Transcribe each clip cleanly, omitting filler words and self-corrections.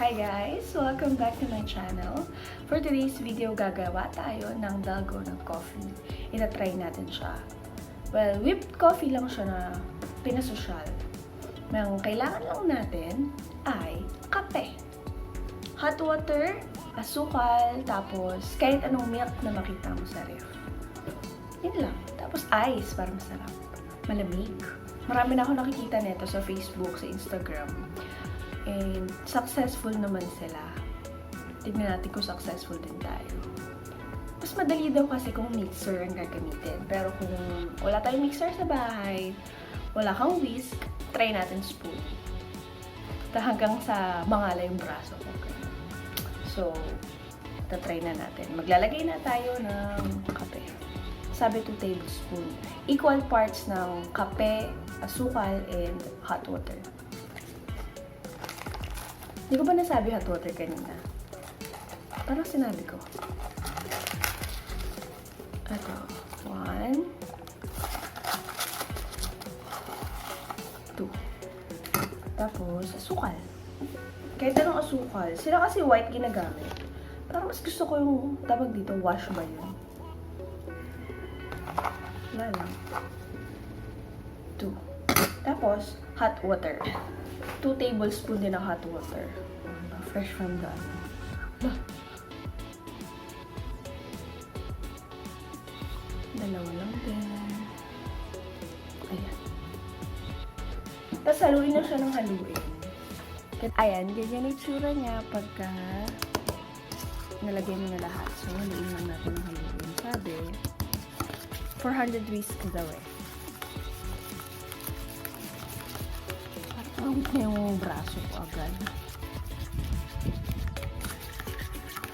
Hi guys! Welcome back to my channel. For today's video, gagawa tayo ng Dalgona Coffee. Itatry natin siya. Well, whipped coffee lang siya na pinasosyal. Ang kailangan lang natin ay kape, hot water, asukal, tapos kahit anong milk na makita mo sa ref. Yun lang. Tapos ice para masarap. Malamig. Marami na ako nakikita nito sa Facebook, sa Instagram. And successful naman sila. Tignan natin kung successful din tayo. Mas madali daw kasi kung mixer ang gagamitin. Pero kung wala tayong mixer sa bahay, wala kang whisk, try natin spoon. Hanggang sa mangala yung braso ko. So, tatry na natin. Maglalagay na tayo ng kape. Sabi 2 tablespoon. Equal parts ng kape, asukal, and hot water. Hindi ko ba nasabi hot water kanina? Parang sinabi ko. Ito. 1, 2. Tapos, asukal. Kahit anong asukal. Sila kasi white ginagamit. Parang mas gusto ko yung tawag dito, wash ba yun? Wala lang. 2. Tapos, hot water. 2 tablespoon din ng hot water. Fresh from the Dalawa lang din. Ayan. Tapos haluin na siya ng haluin. Ayan, ganyan yung tsura niya pagka nalagyan mo na lahat. So, haluin lang natin ng haluin. Sabi, 400 whisks daw eh. Awit na yung braso ko agad.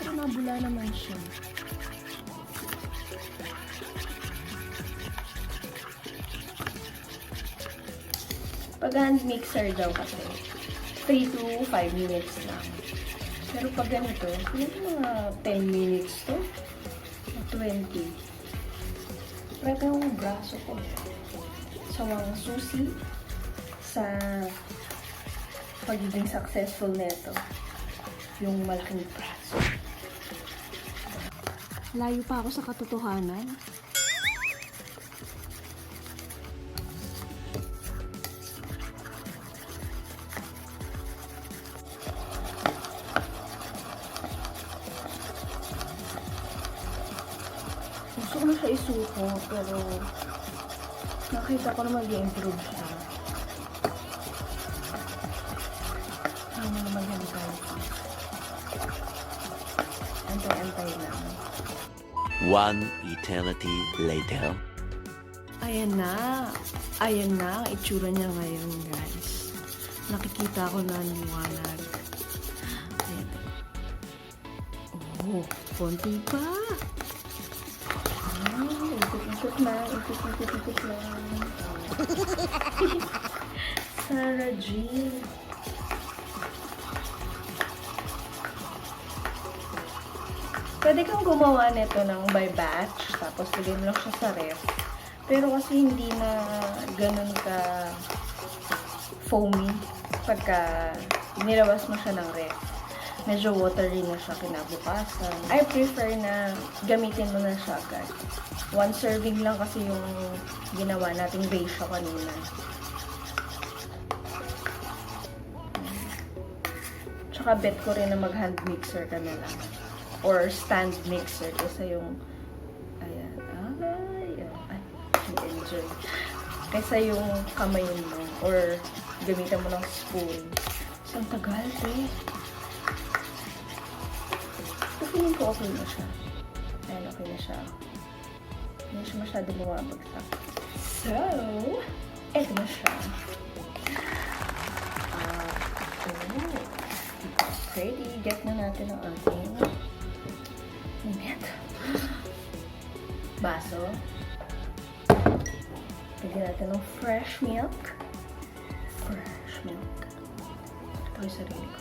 Pero nabula naman siya. Pag hand mixer daw kasi, 3 to 5 minutes lang. Pero pag ganito, yun mga 10 minutes to. 20. Prep yung braso ko. So, ang susi sa pagiging successful nito, yung malaking braso. Layo pa ako sa katotohanan. Gusto ko na siya isuko, pero nakita ko na mag-i-improve siya. Antay lang. 1 eternity later. Ayan na. Ayan na ang itsura niya ngayon, guys. Nakikita ko na liwanag. Ayan. Oh, konti pa. Ikot-ikot na. Ikot-ikot lang. Sarah G. Pwede kang gumawa nito ng by batch, tapos lagay mo lang siya sa ref. Pero kasi hindi na ganun ka foamy pagka nilabas mo siya ng ref. Medyo watery na siya kinabukasan. I prefer na gamitin mo na siya agad. 1 serving lang kasi yung ginawa nating ratio kanina. Tsaka bet ko rin na mag-hand mixer ka na lang. Or stand mixer kasi yung ayan, enjoy. Kaysa yung kamayin mo or gamitan mo ng spoon. Isang tagal, eh. Feeling ko okay na siya. Ayan, okay na siya. Hindi siya masyado bumabagsak. So, eto na siya. Ready. Get na natin ang ating baso. Lagyan natin ng fresh milk. Fresh milk. Ito yung sarili ko.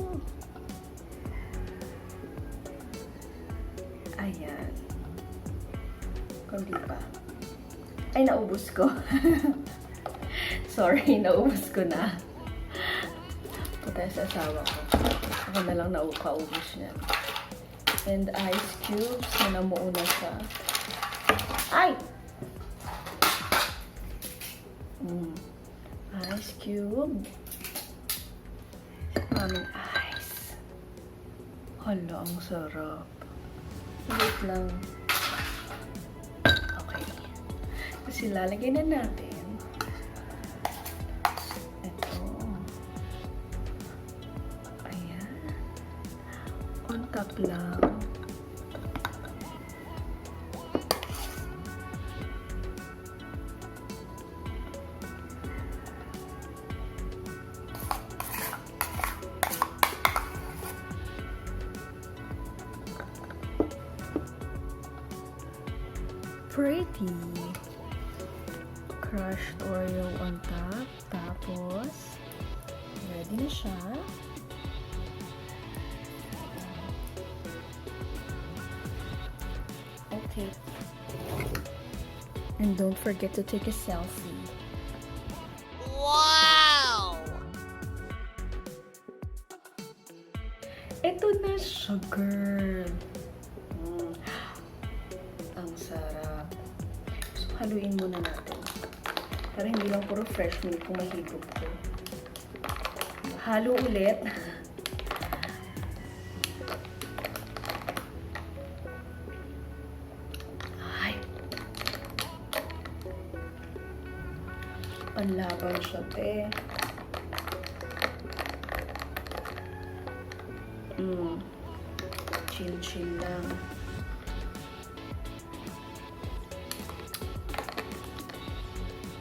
Oh. Ayan. Kundi pa. Ay, naubos ko. Sorry, naubos ko na. Patay sa asawa ko. Ako na lang kaubos niya. And ice cubes na namuuna siya. Ay! Ice cube. Maming ice. Hala, ang sarap. Wait lang. Okay. Kasi lalagay na natin. Ito. Ayan. On top lang. Pretty. Crushed Oreo on top. Tapos, ready na siya. Okay. And don't forget to take a selfie. Wow! Ito na siya, girl. Ang sarap. So, haluin muna natin. Para hindi lang puro fresh milk kung mahigop ko. Halo ulit. Ay. Panlaban siya, te. Chill-chill lang.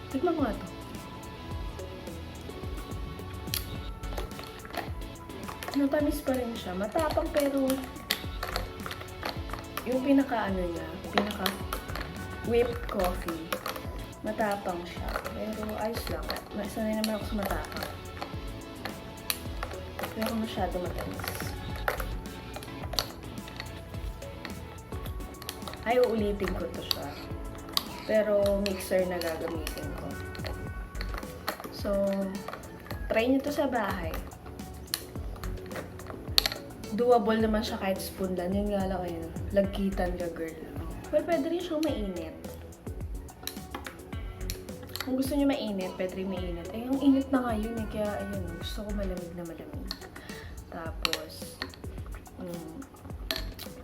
Tignan mo nga ito. Matamis pa rin siya. Matapang pero yung pinaka-ano niya, pinaka-whipped coffee, matapang siya. Pero ayos lang. Sanay naman ako sa matapang. Pero masyado matamis. Ay, uulitin ko to siya. Pero mixer na gagamitin ko. So, try nyo to sa bahay. Doable naman siya kahit spoon lang. Yun nga lang ayun. Lagkitan ka, girl. Well, pwede rin siyang mainit. Kung gusto nyo mainit, pwede rin mainit. Eh, ang init na nga yun eh. Kaya, ayun, gusto ko malamig na malamig. Tapos,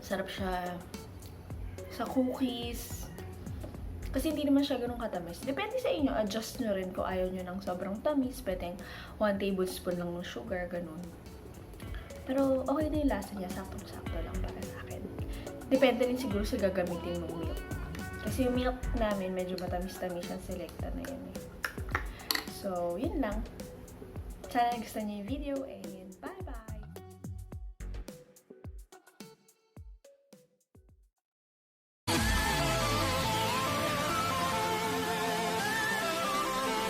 sarap siya sa cookies. Kasi hindi naman siya ganun katamis. Depende sa inyo. Adjust nyo rin kung ayaw nyo ng sobrang tamis. Pwedeng 1 tablespoon lang ng sugar, ganun. Pero okay na yung lasa niya. Saktong-sakto lang para sa akin. Depende rin siguro sa gagamitin mong milk. Kasi yung milk namin, medyo matamis-tamis ang selecta na yun eh. So, yun lang. Sana gusto niyo yung video eh.